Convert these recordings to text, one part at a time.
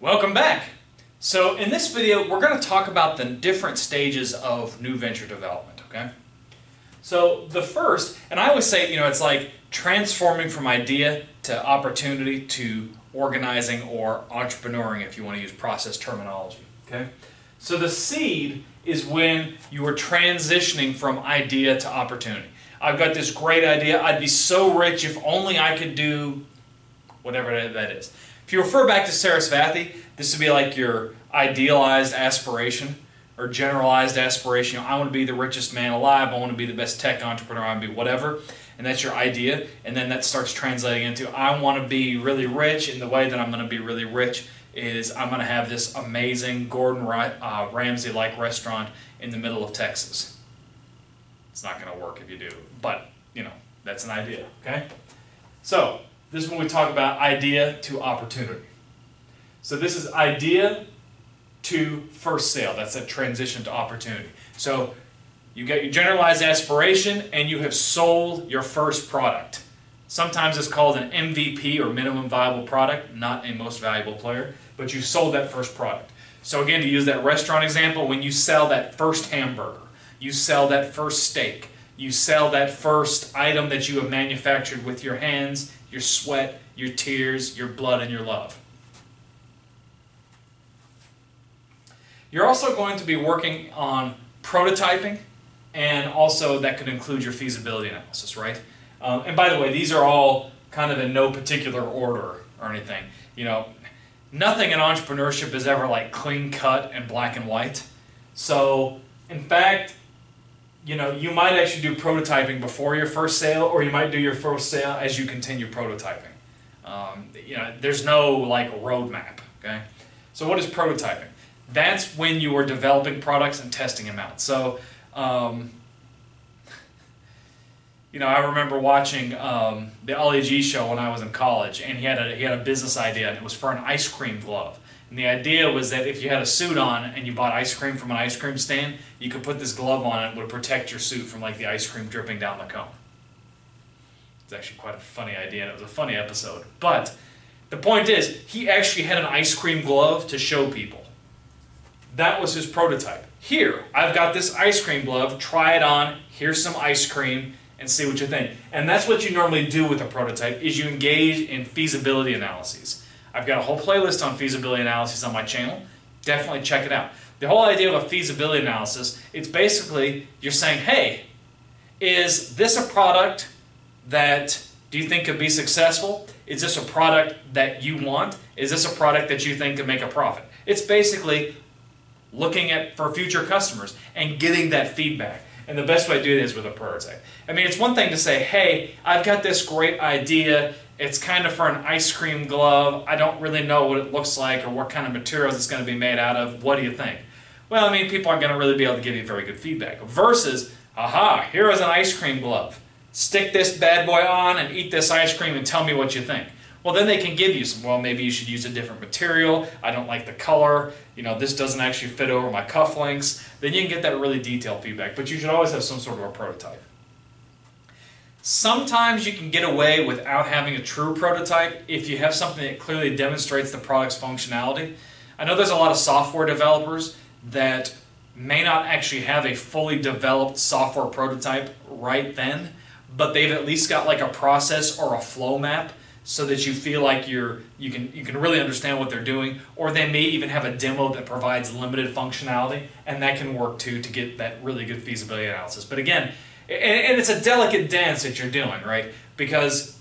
Welcome back. So in this video we're going to talk about the different stages of new venture development, okay? So the first, and I always say, it's like transforming from idea to opportunity to organizing or entrepreneuring, if you want to use process terminology, okay? So the seed is when you are transitioning from idea to opportunity. I've got this great idea. I'd be so rich if only I could do whatever that is. If you refer back to Sarasvathy, this would be like your idealized aspiration or generalized aspiration. I want to be the richest man alive. I want to be the best tech entrepreneur. I want to be whatever. And that's your idea. And then that starts translating into I want to be really rich. And the way that I'm going to be really rich is I'm going to have this amazing Gordon Ramsay-like restaurant in the middle of Texas. It's not going to work if you do. But, that's an idea. Okay? So this is when we talk about idea to opportunity. So this is idea to first sale. That's a transition to opportunity. So you get your generalized aspiration and you have sold your first product. Sometimes it's called an MVP or minimum viable product, not a most valuable player, but you sold that first product. So again, to use that restaurant example, when you sell that first hamburger, you sell that first steak, you sell that first item that you have manufactured with your hands, your sweat, your tears, your blood, and your love. You're also going to be working on prototyping, and also that could include your feasibility analysis, right? And by the way, these are all kind of in no particular order or anything. Nothing in entrepreneurship is ever like clean cut and black and white. So, in fact, you might actually do prototyping before your first sale, or you might do your first sale as you continue prototyping. There's no like roadmap, okay? So what is prototyping? That's when you are developing products and testing them out. So, I remember watching the Ali G show when I was in college, and he had a business idea, and it was for an ice cream glove. And the idea was that if you had a suit on and you bought ice cream from an ice cream stand, you could put this glove on and it would protect your suit from like the ice cream dripping down the cone. It's actually quite a funny idea, and it was a funny episode. But the point is, he actually had an ice cream glove to show people. That was his prototype. Here, I've got this ice cream glove, try it on, here's some ice cream, and see what you think. And that's what you normally do with a prototype, is you engage in feasibility analyses. I've got a whole playlist on feasibility analysis on my channel. Definitely check it out. The whole idea of a feasibility analysis, it's basically you're saying, hey, is this a product that do you think could be successful? Is this a product that you want? Is this a product that you think could make a profit? It's basically looking for future customers and getting that feedback. And the best way to do it is with a prototype. I mean, it's one thing to say, hey, I've got this great idea. It's kind of for an ice cream glove. I don't really know what it looks like or what kind of materials it's going to be made out of. What do you think? Well, I mean, people aren't going to really be able to give you very good feedback. Versus, aha, here is an ice cream glove. Stick this bad boy on and eat this ice cream and tell me what you think. Well, then they can give you some, well, maybe you should use a different material. I don't like the color. This doesn't actually fit over my cufflinks. Then you can get that really detailed feedback. But you should always have some sort of a prototype. Sometimes you can get away without having a true prototype if you have something that clearly demonstrates the product's functionality. I know there's a lot of software developers that may not actually have a fully developed software prototype right then, but they've at least got like a process or a flow map so that you feel like you can really understand what they're doing, or they may even have a demo that provides limited functionality, and that can work too to get that really good feasibility analysis. But again, and it's a delicate dance that you're doing, right? Because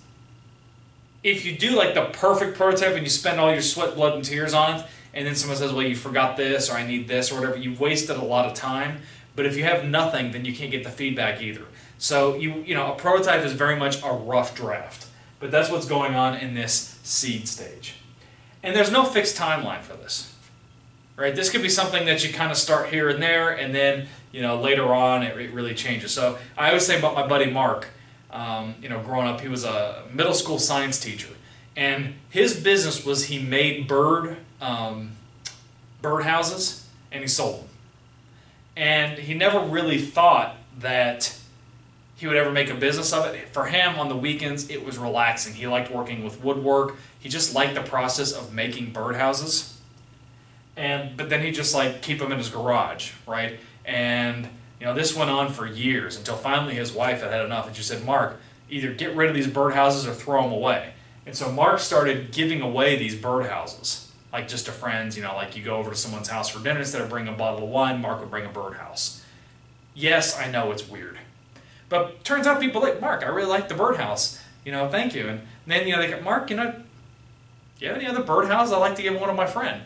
if you do like the perfect prototype and you spend all your sweat, blood, and tears on it, and then someone says, well, you forgot this, or I need this, or whatever, you've wasted a lot of time. But if you have nothing, then you can't get the feedback either. So a prototype is very much a rough draft. But that's what's going on in this seed stage. And there's no fixed timeline for this. Right? This could be something that you kind of start here and there, and then later on it really changes. So I always say about my buddy Mark, growing up, he was a middle school science teacher. And his business was he made bird houses, and he sold them. And he never really thought that he would ever make a business of it. For him, on the weekends, it was relaxing. He liked working with woodwork. He just liked the process of making birdhouses. but then he'd just like keep them in his garage, right? And this went on for years until finally his wife had had enough, and she said, "Mark, either get rid of these birdhouses or throw them away." And so Mark started giving away these birdhouses, like just to friends. Like you go over to someone's house for dinner, instead of bringing a bottle of wine, Mark would bring a birdhouse. Yes, I know it's weird, but turns out people like, "Mark, I really like the birdhouse. Thank you." And then they go, "Mark, do you have any other birdhouses? I'd like to give one to my friend."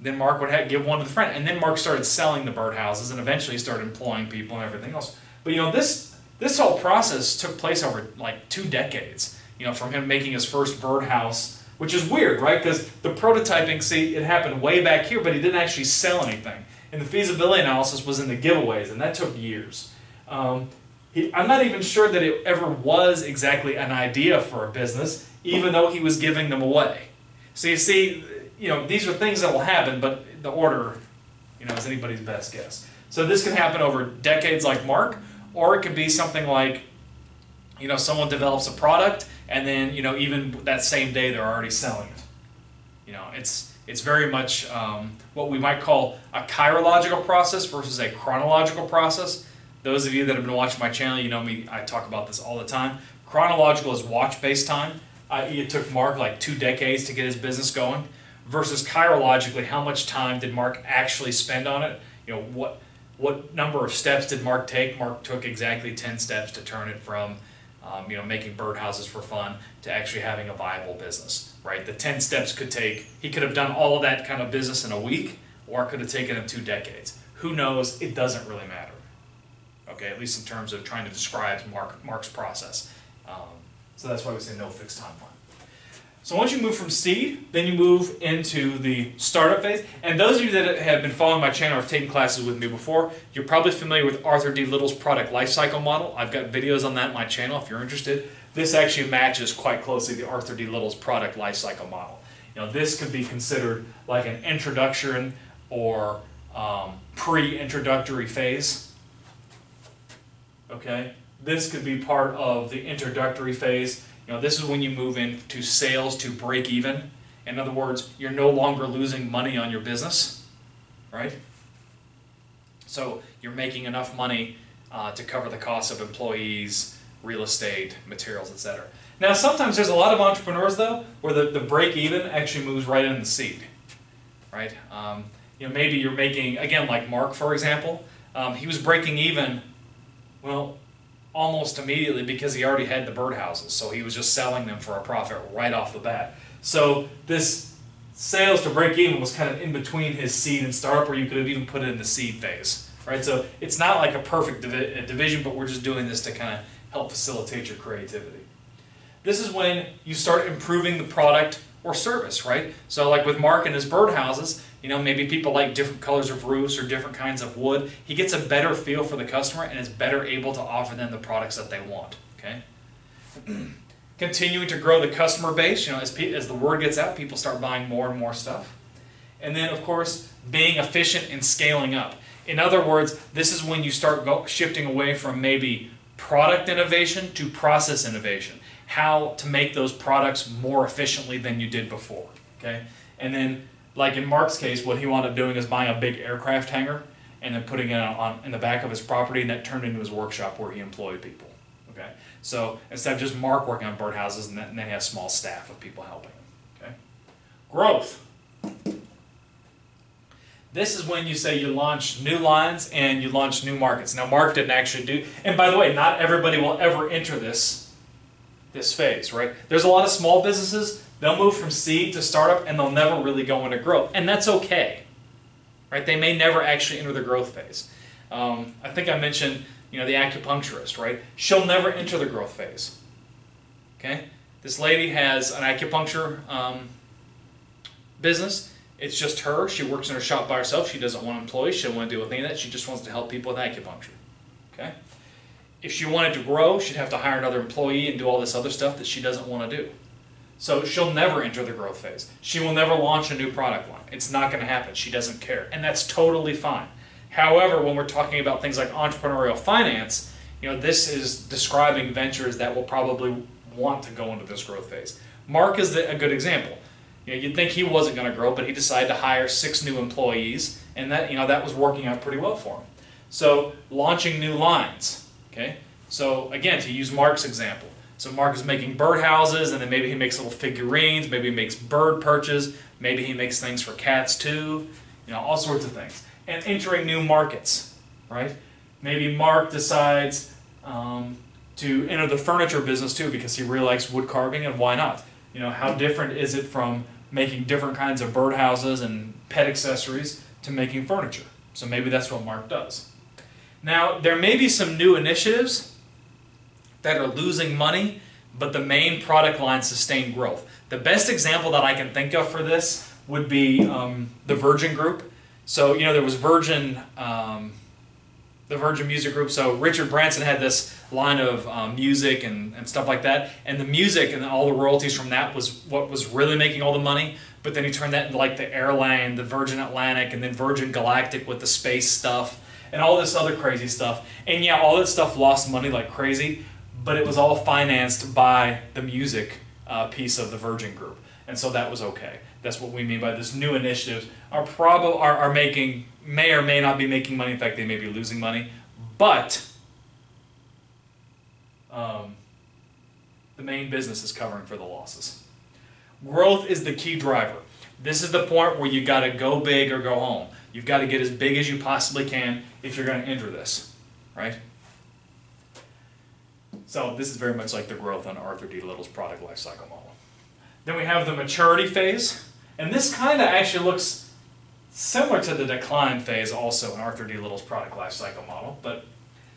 Then Mark would give one to the friend, and then Mark started selling the birdhouses, and eventually started employing people and everything else. But this whole process took place over like 2 decades. From him making his first birdhouse, which is weird, right? Because the prototyping, see, it happened way back here, but he didn't actually sell anything. And the feasibility analysis was in the giveaways, and that took years. I'm not even sure that it ever was exactly an idea for a business, even though he was giving them away. So you see, these are things that will happen, but the order, is anybody's best guess. So this can happen over decades like Mark, or it could be something like, someone develops a product, and then, even that same day they're already selling it. It's very much what we might call a chirological process versus a chronological process. Those of you that have been watching my channel, you know me, I talk about this all the time. Chronological is watch-based time. It took Mark like 2 decades to get his business going, versus chirologically, how much time did Mark actually spend on it? What number of steps did Mark take? Mark took exactly 10 steps to turn it from making birdhouses for fun to actually having a viable business, right? The 10 steps he could have done all of that kind of business in a week, or it could have taken him 2 decades. Who knows? It doesn't really matter. Okay, at least in terms of trying to describe Mark's process. So that's why we say no fixed timeline. So once you move from seed, then you move into the startup phase. And those of you that have been following my channel or have taken classes with me before, you're probably familiar with Arthur D. Little's product lifecycle model. I've got videos on that on my channel if you're interested. This actually matches quite closely the Arthur D. Little's product lifecycle model. This could be considered like an introduction or pre-introductory phase. Okay, this could be part of the introductory phase. This is when you move into sales to break even. In other words, you're no longer losing money on your business, right? So you're making enough money to cover the costs of employees, real estate, materials, etc. Now, sometimes there's a lot of entrepreneurs, though, where the break even actually moves right in the seed, right? Maybe you're making, again, like Mark, for example, he was breaking even, well, almost immediately because he already had the birdhouses, so he was just selling them for a profit right off the bat. So this sales to break even was kind of in between his seed and startup, or you could have even put it in the seed phase, right? So it's not like a perfect division, but we're just doing this to kind of help facilitate your creativity. This is when you start improving the product or service, right? So like with Mark and his birdhouses, maybe people like different colors of roofs or different kinds of wood. He gets a better feel for the customer and is better able to offer them the products that they want, okay? Continuing to grow the customer base, as the word gets out, people start buying more and more stuff. And then, of course, being efficient and scaling up. In other words, this is when you start shifting away from maybe product innovation to process innovation. How to make those products more efficiently than you did before, okay? And then, like in Mark's case, what he wound up doing is buying a big aircraft hangar and then putting it in the back of his property, and that turned into his workshop where he employed people, okay? So instead of just Mark working on birdhouses, and then he has a small staff of people helping him, okay? Growth. This is when you say you launch new lines and you launch new markets. Now, Mark didn't actually do, and by the way, not everybody will ever enter this phase, right? There's a lot of small businesses, they'll move from seed to startup and they'll never really go into growth, and that's okay, right? They may never actually enter the growth phase. I think I mentioned, the acupuncturist, right? She'll never enter the growth phase, okay? This lady has an acupuncture business. It's just her. She works in her shop by herself. She doesn't want employees. She doesn't want to deal with any of that. She just wants to help people with acupuncture, okay? If she wanted to grow, she'd have to hire another employee and do all this other stuff that she doesn't want to do. So she'll never enter the growth phase. She will never launch a new product line. It's not going to happen. She doesn't care. And that's totally fine. However, when we're talking about things like entrepreneurial finance, this is describing ventures that will probably want to go into this growth phase. Mark is a good example. You'd think he wasn't going to grow, but he decided to hire 6 new employees, and that was working out pretty well for him. So launching new lines. Okay. So again, to use Mark's example, so Mark is making birdhouses, and then maybe he makes little figurines, maybe he makes bird perches, maybe he makes things for cats too, all sorts of things. And entering new markets, right? Maybe Mark decides to enter the furniture business too because he really likes wood carving, and why not? How different is it from making different kinds of birdhouses and pet accessories to making furniture? So maybe that's what Mark does. Now, there may be some new initiatives that are losing money, but the main product line sustained growth. The best example that I can think of for this would be the Virgin Group. So, there was the Virgin Music Group. So Richard Branson had this line of music and stuff like that. And the music and all the royalties from that was what was really making all the money. But then he turned that into like the airline, the Virgin Atlantic, and then Virgin Galactic with the space stuff and all this other crazy stuff. And yeah, all that stuff lost money like crazy, but it was all financed by the music piece of the Virgin Group. And so that was okay. That's what we mean by this new initiatives are making, may or may not be making money. In fact, they may be losing money. But the main business is covering for the losses. Growth is the key driver. This is the point where you got to go big or go home. You've got to get as big as you possibly can if you're going to enter this, right? So this is very much like the growth on Arthur D. Little's product lifecycle model. Then we have the maturity phase, and this kind of actually looks similar to the decline phase also in Arthur D. Little's product lifecycle model. But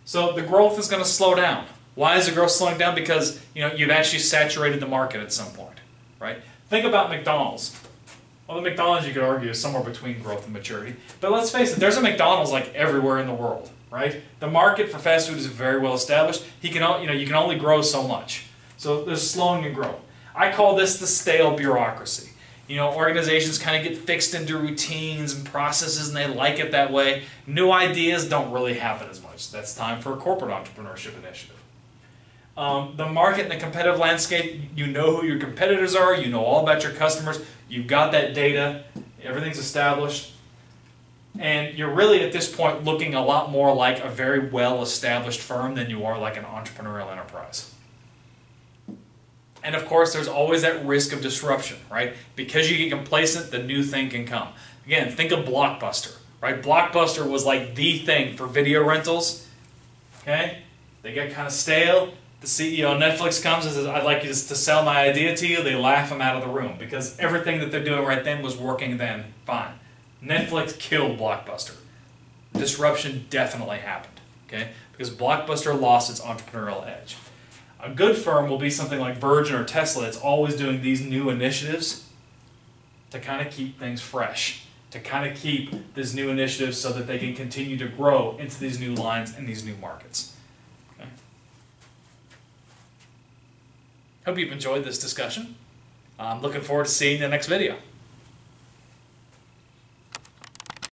so the growth is going to slow down. Why is the growth slowing down? Because you've actually saturated the market at some point, right? Think about McDonald's. Well, the McDonald's, you could argue, is somewhere between growth and maturity. But let's face it, there's a McDonald's like everywhere in the world, right? The market for fast food is very well established. You can only grow so much. So there's slowing in growth. I call this the stale bureaucracy. Organizations kind of get fixed into routines and processes, and they like it that way. New ideas don't really happen as much. That's time for a corporate entrepreneurship initiative. The market and the competitive landscape, you know who your competitors are, you know all about your customers, you've got that data, everything's established, and you're really at this point looking a lot more like a very well-established firm than you are like an entrepreneurial enterprise. And of course, there's always that risk of disruption, right? Because you get complacent, the new thing can come. Again, think of Blockbuster, right? Blockbuster was like the thing for video rentals, okay? They get kind of stale. The CEO of Netflix comes and says, I'd like you to sell my idea to you. They laugh him out of the room because everything that they're doing right then was working then fine. Netflix killed Blockbuster. Disruption definitely happened, okay? Because Blockbuster lost its entrepreneurial edge. A good firm will be something like Virgin or Tesla that's always doing these new initiatives to kind of keep things fresh, to kind of keep these new initiatives so that they can continue to grow into these new lines and these new markets. Okay. Hope you've enjoyed this discussion. I'm looking forward to seeing you in the next video.